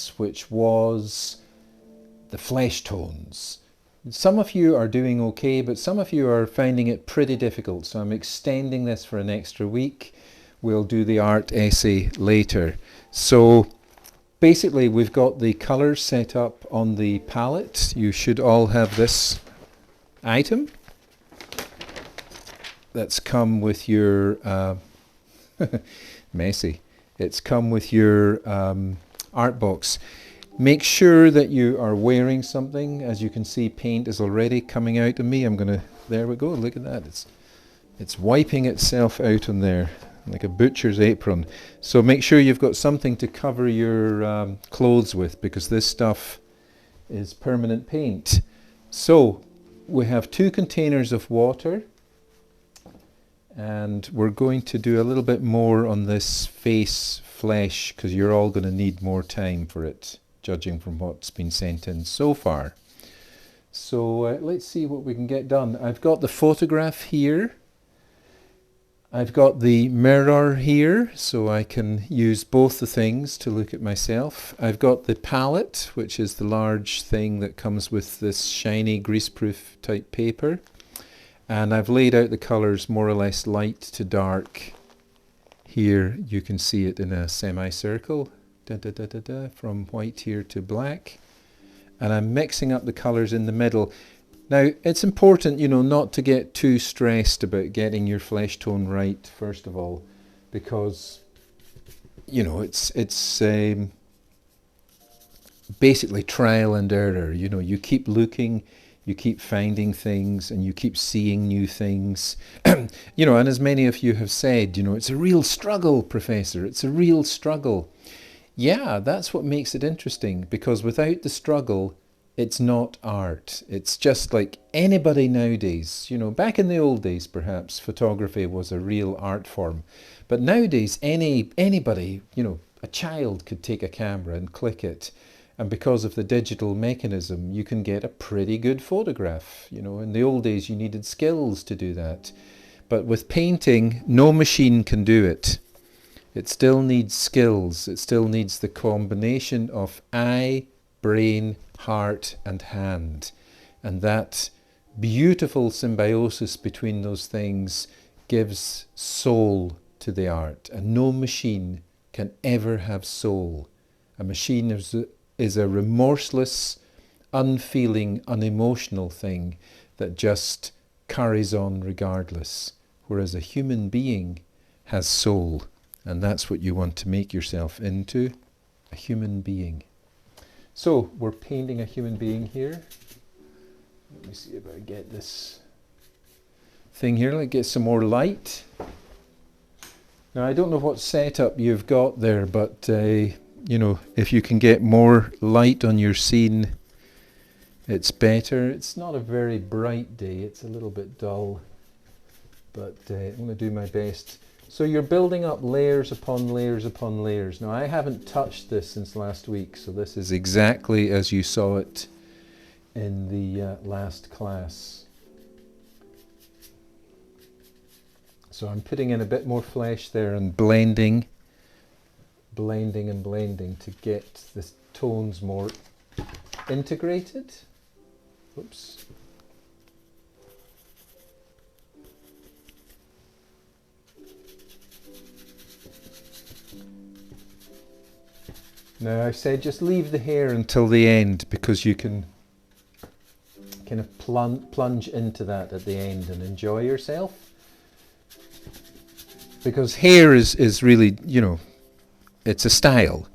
class, which was the flesh tones. Some of you are doing okay, but some of you are finding it pretty difficult, so I'm extending this for an extra week. We'll do the art essay later. So basically we've got the colours set up on the palette. You should all have this item that's come with your messy. It's come with your art box. Make sure that you are wearing something. As you can see, paint is already coming out of me. There we go, look at that. It's wiping itself out on there, like a butcher's apron. So make sure you've got something to cover your clothes with, because this stuff is permanent paint. So we have 2 containers of water, and we're going to do a little bit more on this face flesh, because you're all going to need more time for it, judging from what's been sent in so far. So let's see what we can get done. I've got the photograph here. I've got the mirror here, so I can use both the things to look at myself. I've got the palette, which is the large thing that comes with this shiny greaseproof type paper. And I've laid out the colours more or less light to dark. Here you can see it in a semicircle. From white here to black, and I'm mixing up the colours in the middle. Now it's important, not to get too stressed about getting your flesh tone right first of all, because it's basically trial and error. You keep looking, you keep finding things, and you keep seeing new things. And as many of you have said, it's a real struggle, Professor. It's a real struggle. Yeah, that's what makes it interesting, because without the struggle, it's not art. It's just like anybody nowadays, back in the old days perhaps, photography was a real art form. But nowadays, anybody, a child could take a camera and click it. And because of the digital mechanism, you can get a pretty good photograph. In the old days, you needed skills to do that. But with painting, no machine can do it. It still needs skills. It still needs the combination of eye, brain, heart and hand. And that beautiful symbiosis between those things gives soul to the art. And no machine can ever have soul. A machine is a remorseless, unfeeling, unemotional thing that just carries on regardless. Whereas a human being has soul. And that's what you want to make yourself into, a human being. So we're painting a human being here. Let me see if I get this thing here. Let's get some more light. Now I don't know what setup you've got there, but if you can get more light on your scene, it's better. It's not a very bright day. It's a little bit dull, but I'm going to do my best. So you're building up layers upon layers upon layers. Now I haven't touched this since last week, so this is exactly as you saw it in the last class. So I'm putting in a bit more flesh there and blending and blending to get the tones more integrated. Oops. Now I said just leave the hair until the end, because you can kind of plunge into that at the end and enjoy yourself. Because hair is really, it's a style.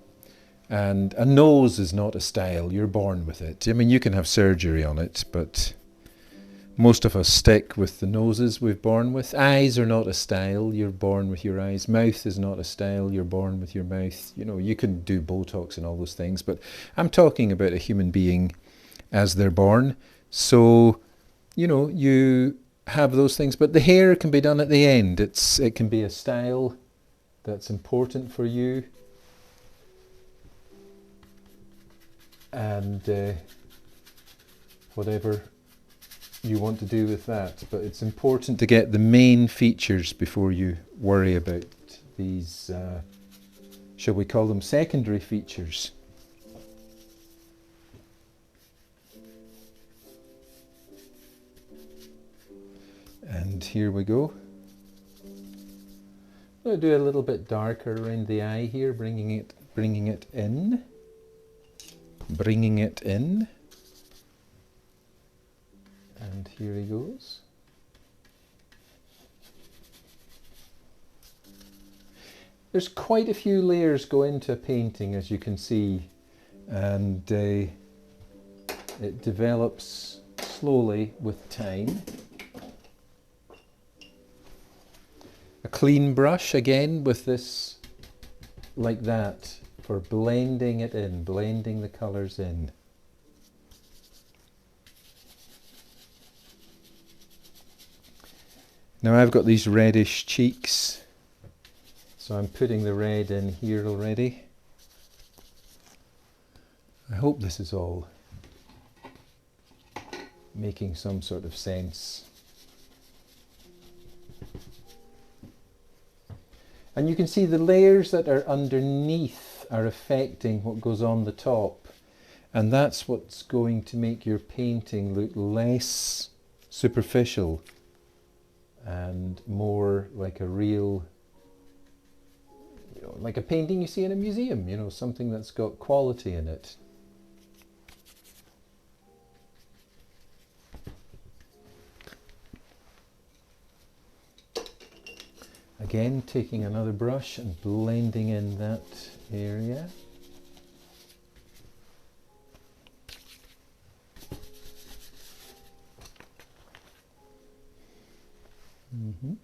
And a nose is not a style, you're born with it. I mean, you can have surgery on it, but most of us stick with the noses we're born with. Eyes are not a style, you're born with your eyes. Mouth is not a style, you're born with your mouth. You can do Botox and all those things, but I'm talking about a human being as they're born. So, you have those things, but the hair can be done at the end. It can be a style that's important for you. And whatever you want to do with that, but it's important to get the main features before you worry about these, shall we call them secondary features. And here we go. I'm going to do a little bit darker around the eye here, bringing it in. Bringing it in. And here he goes. There's quite a few layers go into a painting, as you can see, and it develops slowly with time. A clean brush again with this, like that, for blending it in, blending the colours in. Now I've got these reddish cheeks, so I'm putting the red in here already. I hope this is all making some sort of sense. And you can see the layers that are underneath are affecting what goes on the top. And that's what's going to make your painting look less superficial and more like a real, like a painting you see in a museum, something that's got quality in it. Again, taking another brush and blending in that area. Mm-hmm.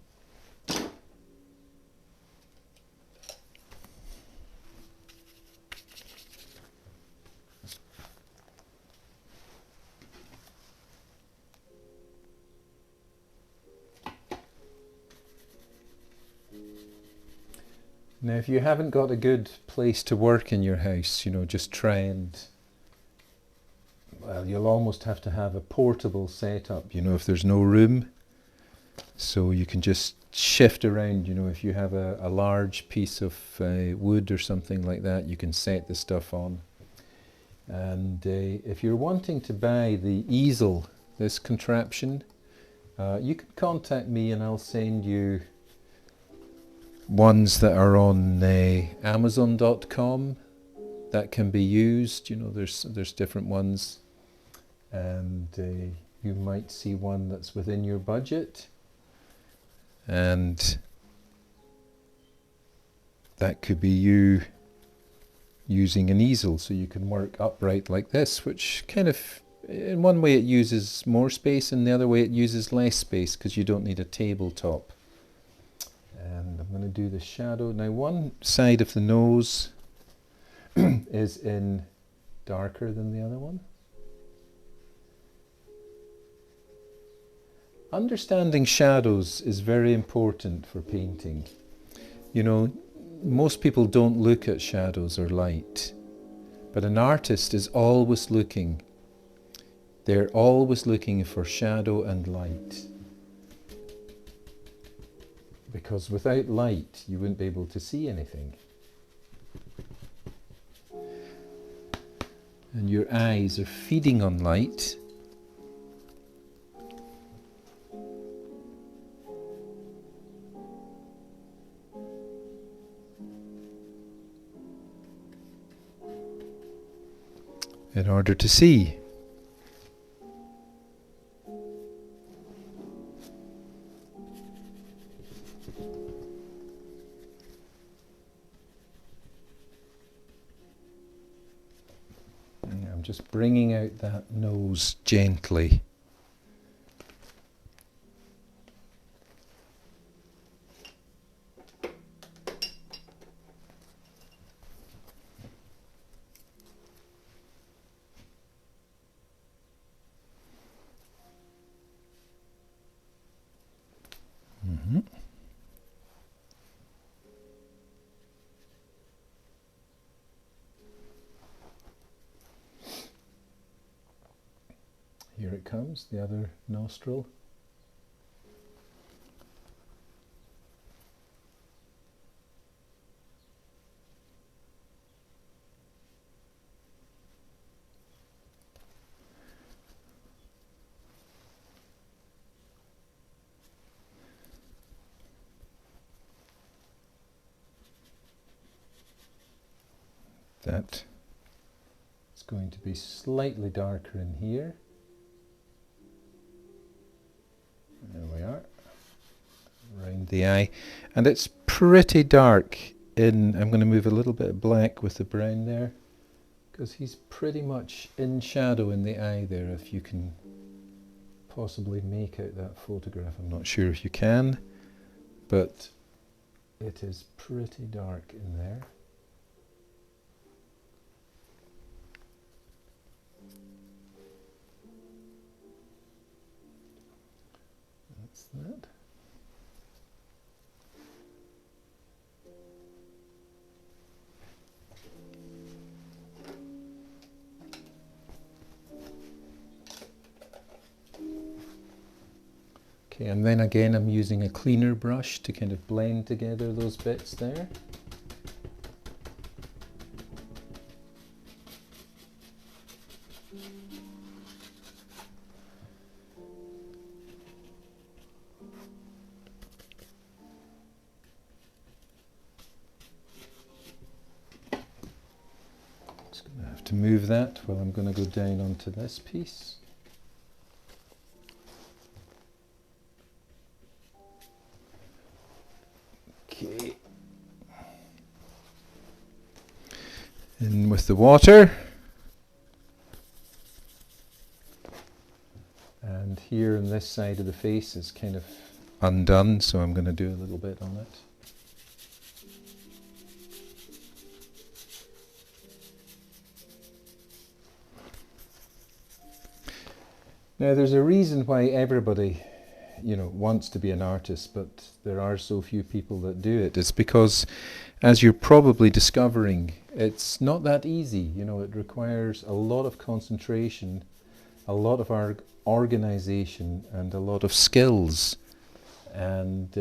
Now, if you haven't got a good place to work in your house, just try and, well, you'll almost have to have a portable setup, if there's no room. So you can just shift around, if you have a large piece of wood or something like that, you can set the stuff on. And if you're wanting to buy the easel, this contraption, you can contact me and I'll send you ones that are on Amazon.com that can be used. There's different ones, and you might see one that's within your budget, and that could be you using an easel, so you can work upright like this, which kind of, in one way it uses more space, and the other way it uses less space because you don't need a tabletop. And I'm going to do the shadow. Now, one side of the nose is in darker than the other one. Understanding shadows is very important for painting. Most people don't look at shadows or light, but an artist is always looking. They're always looking for shadow and light. Because without light, you wouldn't be able to see anything. And your eyes are feeding on light. In order to see. I'm just bringing out that nose gently. Mm-hmm. Here it comes, the other nostril. that. It's going to be slightly darker in here. There we are. Around the eye. And it's pretty dark in, I'm going to move a little bit of black with the brown there, because he's pretty much in shadow in the eye there, if you can possibly make out that photograph. I'm not sure if you can, but it is pretty dark in there. That's that. Okay, and then again I'm using a cleaner brush to kind of blend together those bits there. Just going to have to move that while I'm going to go down onto this piece. Okay. In with the water. And here on this side of the face is kind of undone, so I'm going to do a little bit on it. Now there's a reason why everybody, wants to be an artist, but there are so few people that do it. It's because, as you're probably discovering, it's not that easy. It requires a lot of concentration, a lot of our organization, and a lot of skills. And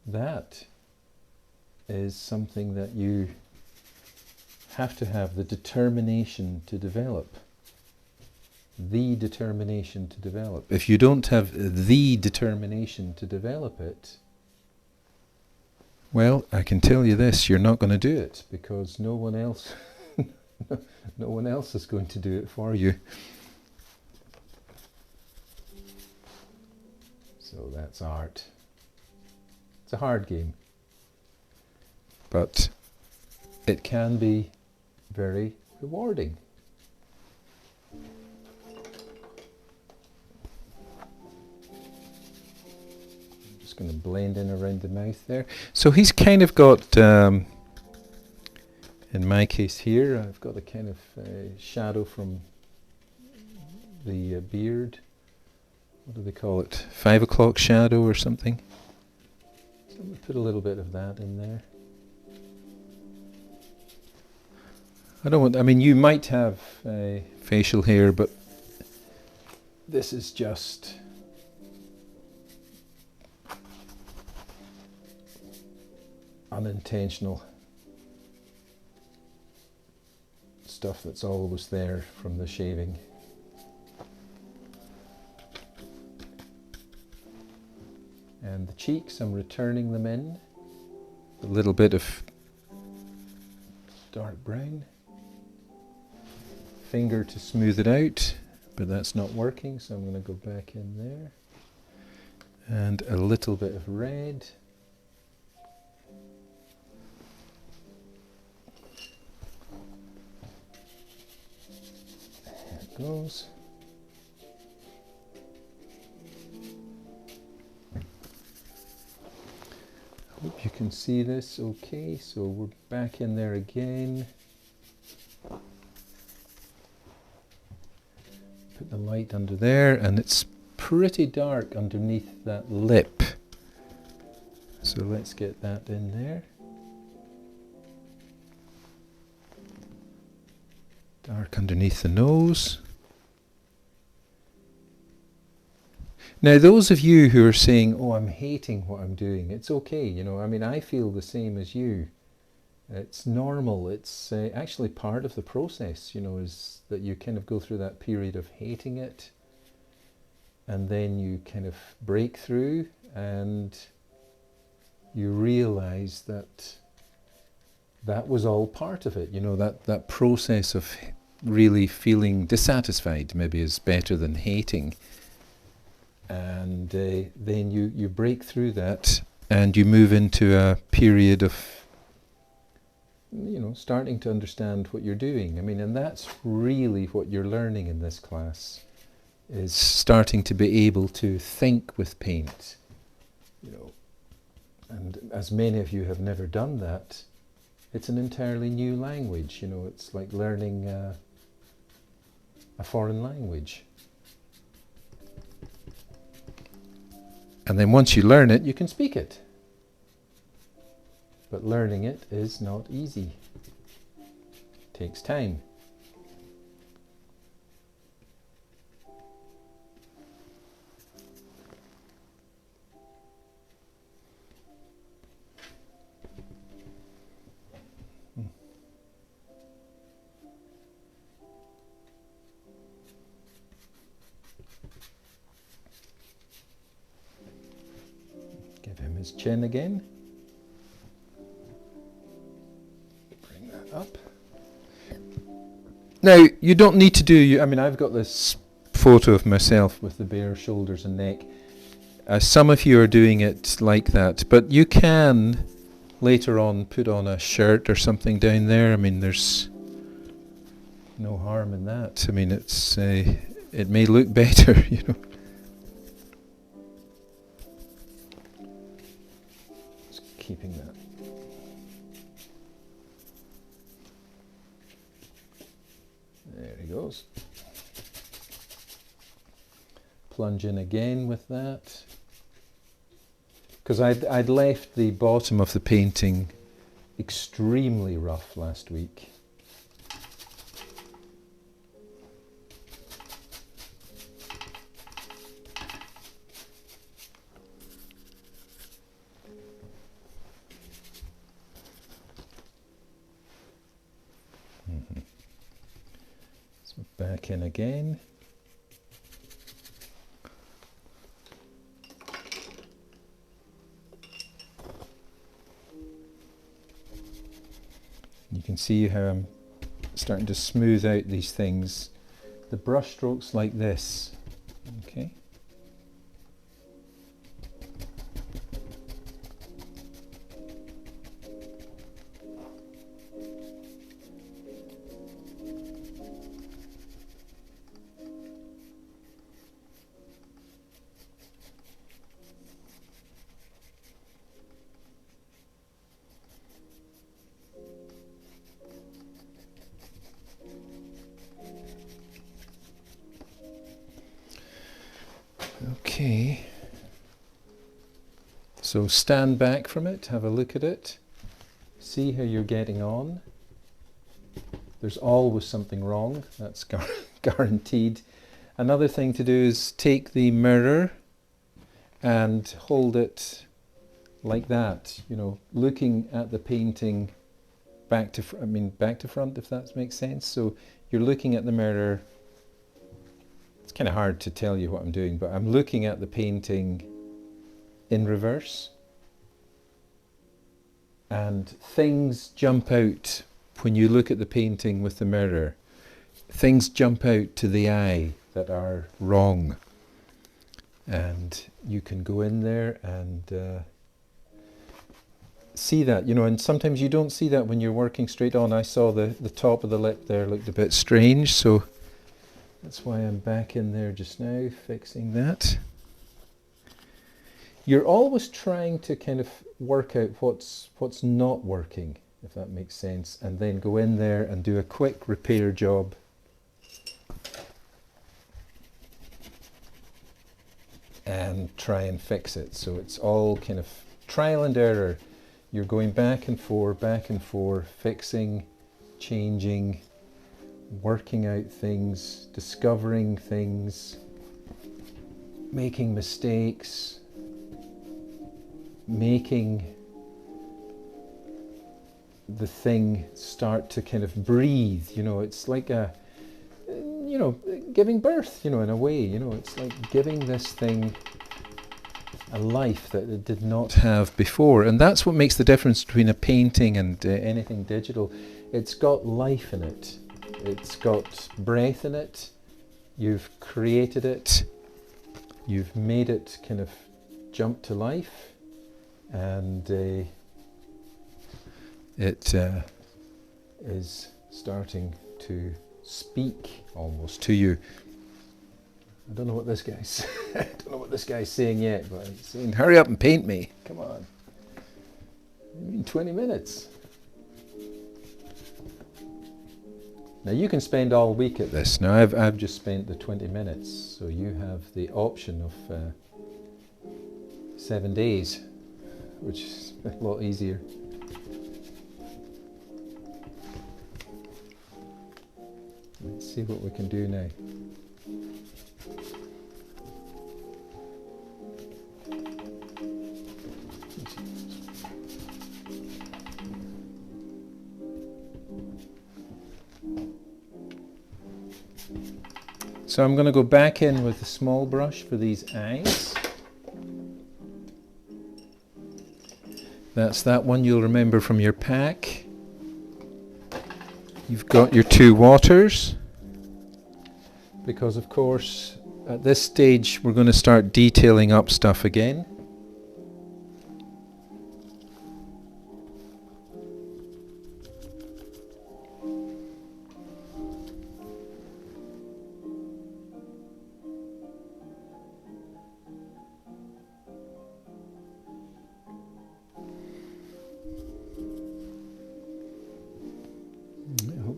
that is something that you have to have the determination to develop. The determination to develop. If you don't have the determination to develop it, well, I can tell you this, you're not going to do it, because no one else no one else is going to do it for you. So that's art. It's a hard game, but it can be very rewarding. Going to blend in around the mouth there. So he's kind of got, in my case here, I've got a kind of shadow from the beard. What do they call it? 5 o'clock shadow or something. So I'm going to put a little bit of that in there. You might have facial hair, but this is just unintentional stuff that's always there from the shaving. And the cheeks, I'm returning them in. A little bit of dark brown. Finger to smooth it out, but that's not working, so I'm going to go back in there. And a little bit of red. Goes. I hope you can see this okay, so we're back in there again. Put the light under there, and it's pretty dark underneath that lip. So let's get that in there. Dark underneath the nose. Now, those of you who are saying, oh, I'm hating what I'm doing, it's okay, I feel the same as you. It's normal. It's actually part of the process, is that you kind of go through that period of hating it, and then you kind of break through and you realize that that was all part of it. You know, that process of really feeling dissatisfied maybe is better than hating. And then you break through that and you move into a period of, you know, starting to understand what you're doing. I mean, and that's really what you're learning in this class, is starting to be able to think with paint, you know. And as many of you have never done that, it's an entirely new language, you know. It's like learning a foreign language. And then once you learn it, you can speak it. But learning it is not easy. It takes time. Give him his chin again. Bring that up. Now, you don't need to do, I mean, I've got this photo of myself with the bare shoulders and neck. Some of you are doing it like that, but you can later on put on a shirt or something down there. I mean, there's no harm in that. I mean, it's it may look better, you know. Keeping that. There he goes. Plunge in again with that. Because I'd left the bottom of the painting extremely rough last week. So back in again. You can see how I'm starting to smooth out these things. The brush strokes like this, okay? Okay, so stand back from it, have a look at it, see how you're getting on. There's always something wrong, that's guaranteed. Another thing to do is take the mirror and hold it like that, you know, looking at the painting back to front, if that makes sense. So you're looking at the mirror. It's kind of hard to tell you what I'm doing, but I'm looking at the painting in reverse, and things jump out when you look at the painting with the mirror. Things jump out to the eye that are wrong, and you can go in there and see that, you know. And sometimes you don't see that when you're working straight on. I saw the top of the lip there looked a bit strange, so that's why I'm back in there just now, fixing that. You're always trying to kind of work out what's not working, if that makes sense, and then go in there and do a quick repair job. And try and fix it. So it's all kind of trial and error. You're going back and forth, fixing, changing, working out things, discovering things, making mistakes, making the thing start to kind of breathe. You know, it's like giving birth, you know, in a way. You know, it's like giving this thing a life that it did not have before. And that's what makes the difference between a painting and anything digital. It's got life in it. It's got breath in it. You've created it. You've made it kind of jump to life. And it is starting to speak almost to you. I don't know what this guy's I don't know what this guy's saying yet, but he's saying, hurry up and paint me. Come on. I mean 20 minutes. Now you can spend all week at this. Now I've just spent the 20 minutes, so you have the option of 7 days, which is a lot easier. Let's see what we can do now. So I'm going to go back in with a small brush for these eyes. That's that one you'll remember from your pack. You've got your two waters, because of course at this stage we're going to start detailing up stuff again.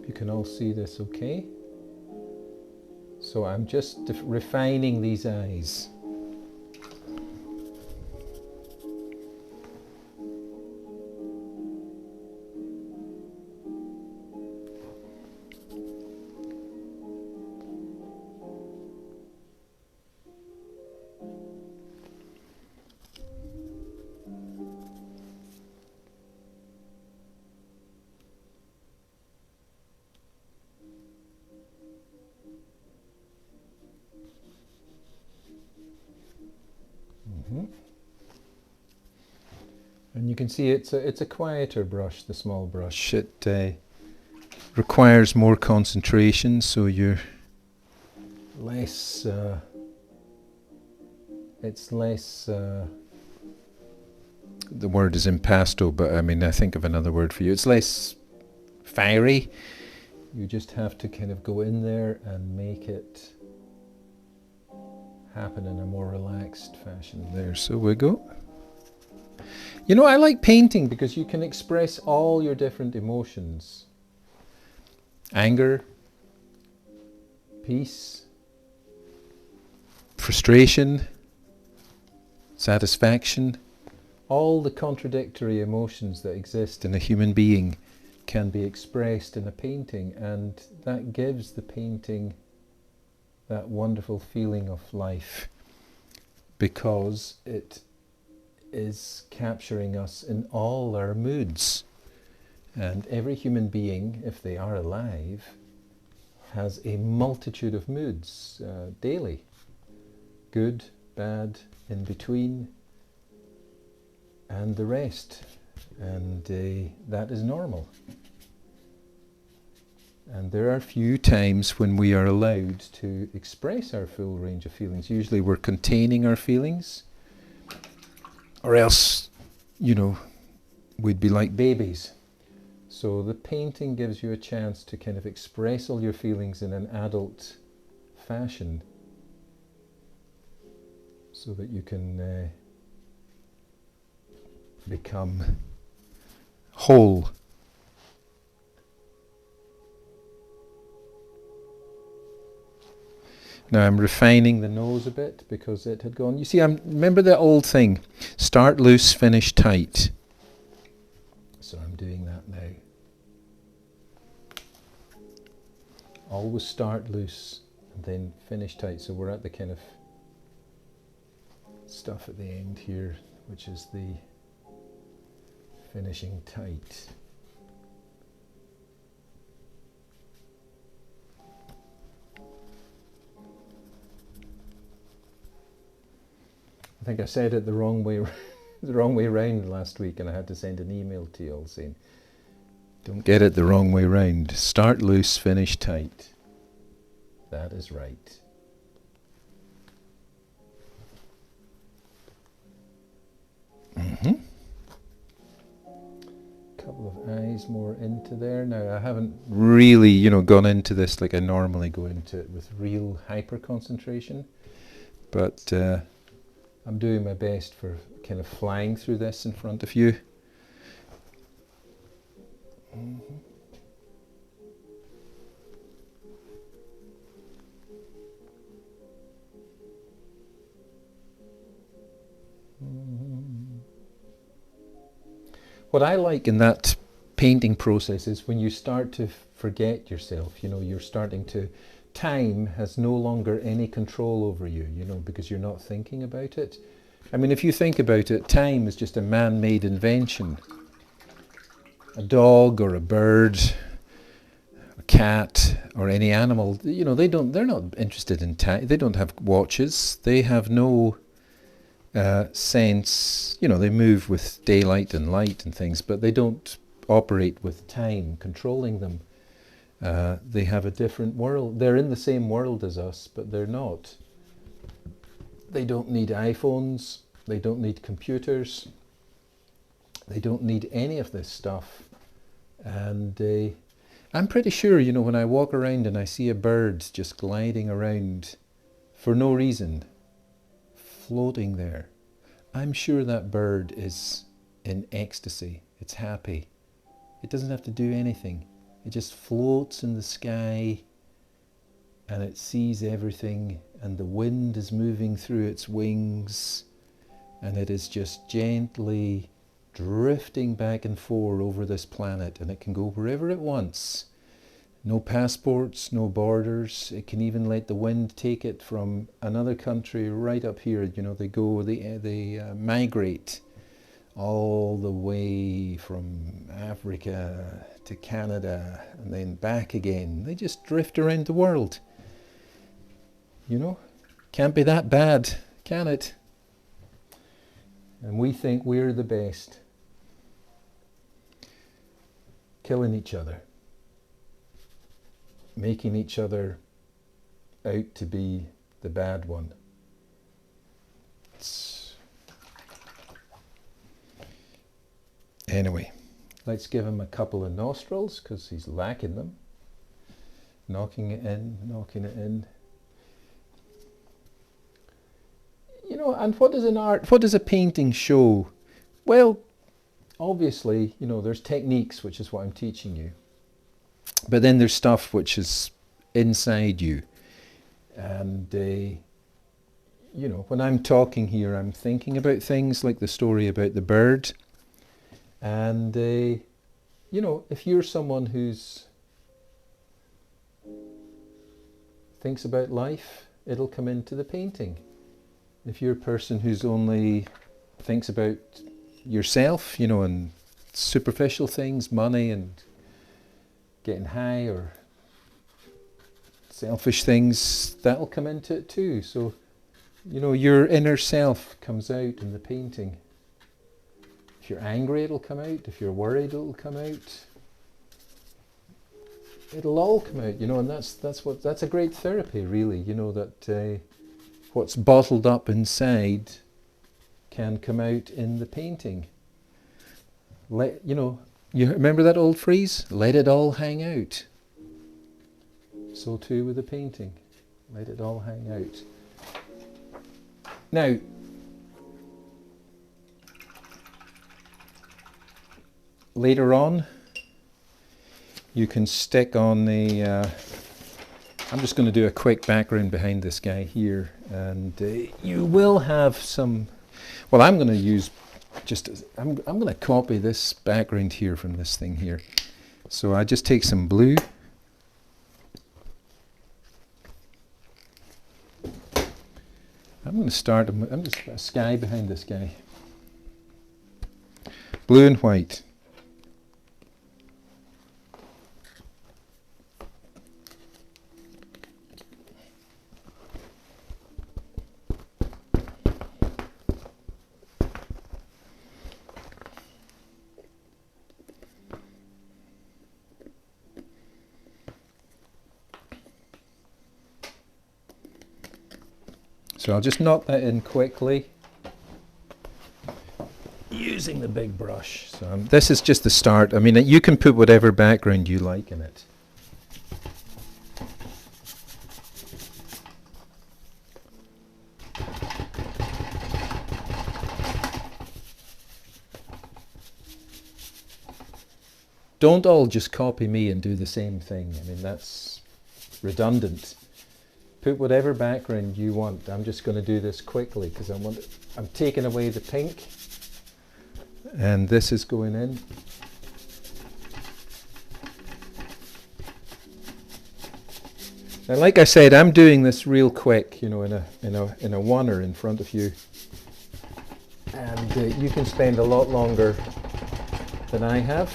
You can all see this okay. So I'm just refining these eyes. And you can see it's a quieter brush, the small brush. It requires more concentration, so you're less. It's less. The word is impasto, but I mean I think of another word for you. It's less fiery. You just have to kind of go in there and make it happen in a more relaxed fashion. There, so we go. You know, I like painting because you can express all your different emotions. Anger, peace, frustration, satisfaction. All the contradictory emotions that exist in a human being can be expressed in a painting, and that gives the painting that wonderful feeling of life, because it is capturing us in all our moods. And every human being, if they are alive, has a multitude of moods daily. Good, bad, in between, and the rest. And that is normal. And there are few times when we are allowed to express our full range of feelings. Usually we're containing our feelings, or else, you know, we'd be like babies. So the painting gives you a chance to kind of express all your feelings in an adult fashion, so that you can become whole. Now I'm refining the nose a bit because it had gone. You see, remember the old thing, start loose, finish tight. So I'm doing that now. Always start loose and then finish tight. So we're at the kind of stuff at the end here, which is the finishing tight. I think I said it the wrong way, the wrong way round last week, and I had to send an email to you all saying, don't get it the wrong way round. Start loose, finish tight. That is right. Couple of eyes more into there. Now I haven't really, gone into this like I normally go into it with real hyper concentration, but I'm doing my best for kind of flying through this in front of you. What I like in that painting process is when you start to forget yourself, you're starting to, time has no longer any control over you, because you're not thinking about it. I mean, if you think about it, time is just a man-made invention. A dog or a bird, a cat or any animal, they're not interested in time. They don't have watches. They have no sense, they move with daylight and light and things, but they don't operate with time controlling them. They have a different world. They're in the same world as us, but they're not. They don't need iPhones. They don't need computers. They don't need any of this stuff. And I'm pretty sure, when I walk around and I see a bird just gliding around for no reason, floating there, I'm sure that bird is in ecstasy. It's happy. It doesn't have to do anything. It just floats in the sky and it sees everything, and the wind is moving through its wings, and it is just gently drifting back and forth over this planet, and it can go wherever it wants. No passports, no borders. It can even let the wind take it from another country right up here. They migrate all the way from Africa to Canada and then back again. They just drift around the world. Can't be that bad, can it? And we think we're the best. Killing each other. Making each other out to be the bad one. Anyway, let's give him a couple of nostrils because he's lacking them. Knocking it in, knocking it in. And what does a painting show? Well, obviously, there's techniques, which is what I'm teaching you. But then there's stuff which is inside you. And, when I'm talking here, I'm thinking about things like the story about the bird. And, if you're someone who's thinks about life, it'll come into the painting. If you're a person who's only thinks about yourself, and superficial things, money and getting high or selfish things, that'll come into it too. So, your inner self comes out in the painting. If you're angry, it'll come out. If you're worried, it'll come out. It'll all come out, and that's a great therapy, really. That what's bottled up inside can come out in the painting. You remember that old phrase? Let it all hang out. So too with the painting. Let it all hang out. Now, later on, you can stick on the... I'm just going to do a quick background behind this guy here, and you will have some... Well, I'm going to use I'm going to copy this background here from this thing here. So I just take some blue. I'm going to start, I'm just a sky behind this guy. Blue and white. So I'll just knock that in quickly using the big brush. So this is just the start. I mean, you can put whatever background you like in it. Don't all just copy me and do the same thing. I mean, that's redundant. Put whatever background you want. I'm just going to do this quickly because I'm taking away the pink. And this is going in. And like I said, I'm doing this real quick, you know, in a oneer in front of you. And you can spend a lot longer than I have.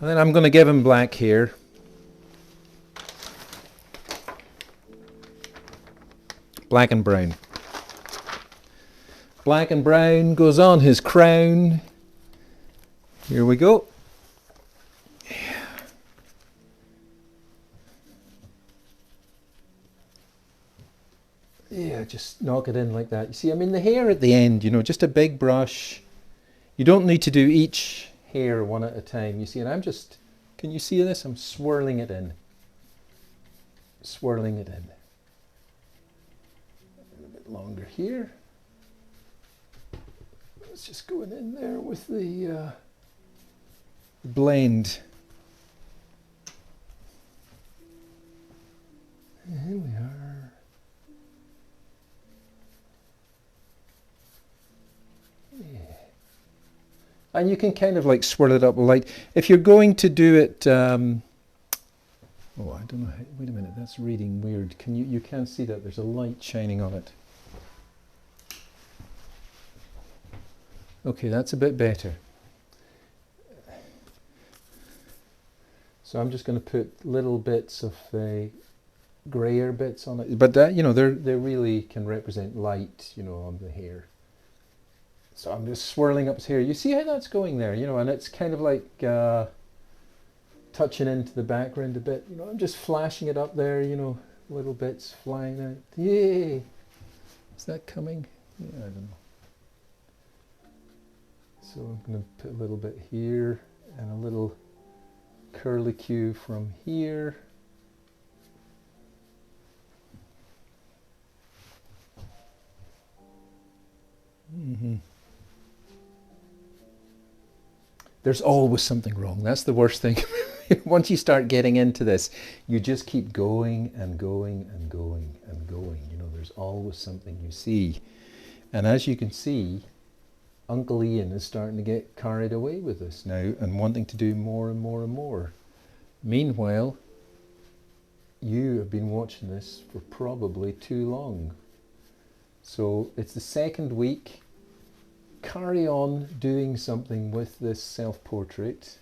And then I'm going to give him black here. Black and brown. Black and brown goes on his crown. Here we go. Yeah, just knock it in like that. You see, I mean, the hair at the end, you know, just a big brush. You don't need to do each hair one at a time. You see, and I'm just, can you see this? I'm swirling it in. Swirling it in. A bit longer here. It's just going in there with the blend. Here we are. Yeah. And you can kind of like swirl it up light. If you're going to do it, oh, I don't know. Wait a minute, that's reading weird. Can you can't see that? There's a light shining on it. Okay, that's a bit better. So I'm just going to put little bits of grayer bits on it, but you know, they really can represent light, you know, on the hair. So I'm just swirling up his hair. You see how that's going there, you know, and it's kind of like touching into the background a bit. You know, I'm just flashing it up there, you know, little bits flying out. Yay! Is that coming? Yeah, I don't know. So I'm going to put a little bit here and a little curlicue from here. Mm-hmm. There's always something wrong. That's the worst thing. Once you start getting into this, you just keep going and going and going and going. You know, there's always something you see. And as you can see, Uncle Ian is starting to get carried away with this now and wanting to do more and more and more. Meanwhile, you have been watching this for probably too long. So it's the second week. Carry on doing something with this self-portrait.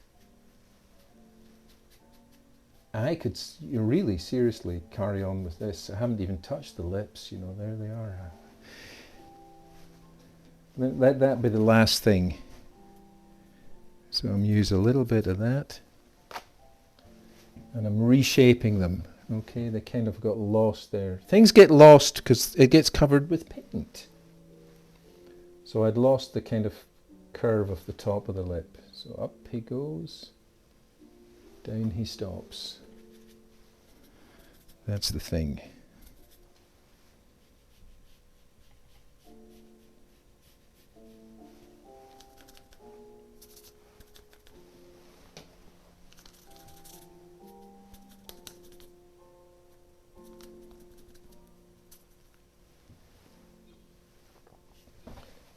I could really seriously carry on with this. I haven't even touched the lips, you know, there they are. Let that be the last thing. So I'm using a little bit of that. And I'm reshaping them. Okay, they kind of got lost there. Things get lost because it gets covered with paint. So I'd lost the kind of curve of the top of the lip. So up he goes, down he stops. That's the thing.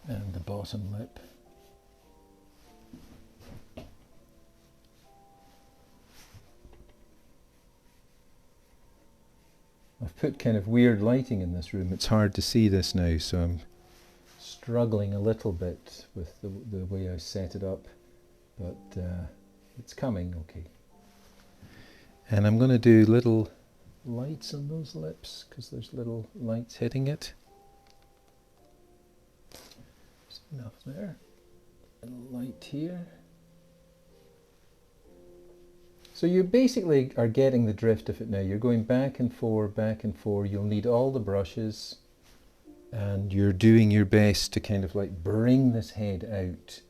And the bottom lip. I've put kind of weird lighting in this room. It's hard to see this now, so I'm struggling a little bit with the way I set it up, but it's coming okay. And I'm going to do little lights on those lips because there's little lights hitting it. Enough there. A little light here. So you basically are getting the drift of it now. You're going back and forth, back and forth. You'll need all the brushes, and you're doing your best to kind of like bring this head out.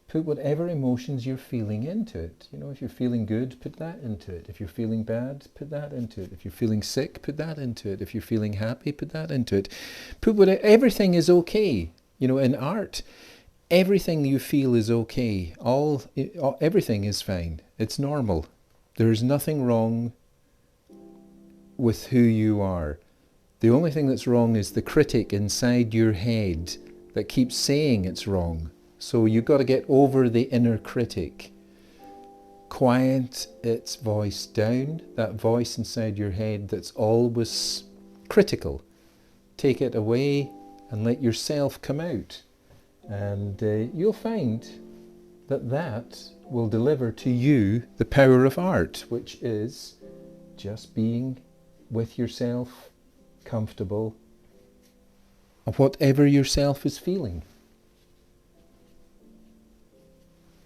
Put whatever emotions you're feeling into it. You know, if you're feeling good, put that into it. If you're feeling bad, put that into it. If you're feeling sick, put that into it. If you're feeling happy, put that into it. Everything is okay. You know, in art, everything you feel is okay. Everything is fine. It's normal. There is nothing wrong with who you are. The only thing that's wrong is the critic inside your head that keeps saying it's wrong. So you've got to get over the inner critic. Quiet its voice down, that voice inside your head that's always critical. Take it away and let yourself come out. And you'll find that will deliver to you the power of art, which is just being with yourself, comfortable, of whatever yourself is feeling.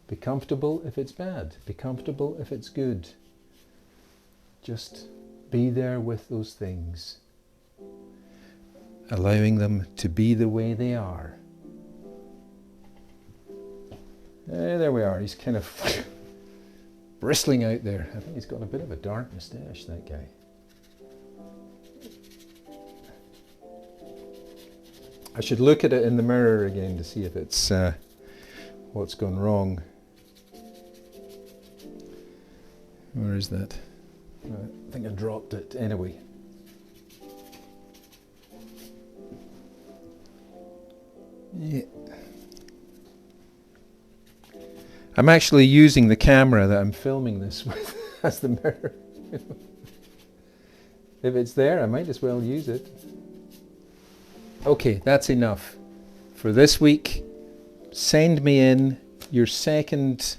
Be comfortable if it's bad. Be comfortable if it's good. Just be there with those things, allowing them to be the way they are. There we are. He's kind of bristling out there. I think he's got a bit of a dark moustache, that guy. I should look at it in the mirror again to see if it's what's gone wrong. Where is that? I think I dropped it anyway. Yeah. I'm actually using the camera that I'm filming this with as the mirror. If it's there, I might as well use it. Okay, that's enough for this week. Send me in your second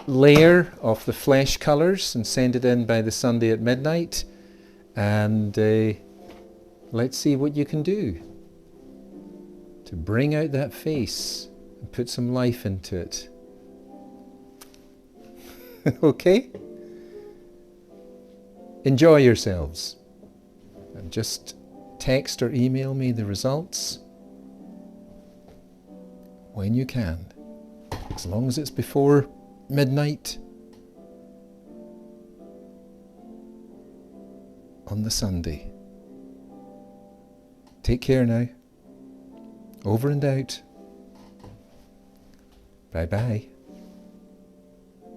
layer of the flesh colours and send it in by the Sunday at midnight, and let's see what you can do to bring out that face and put some life into it. Okay? Enjoy yourselves, and just text or email me the results when you can, as long as it's before midnight on the Sunday. Take care now. Over and out. Bye bye.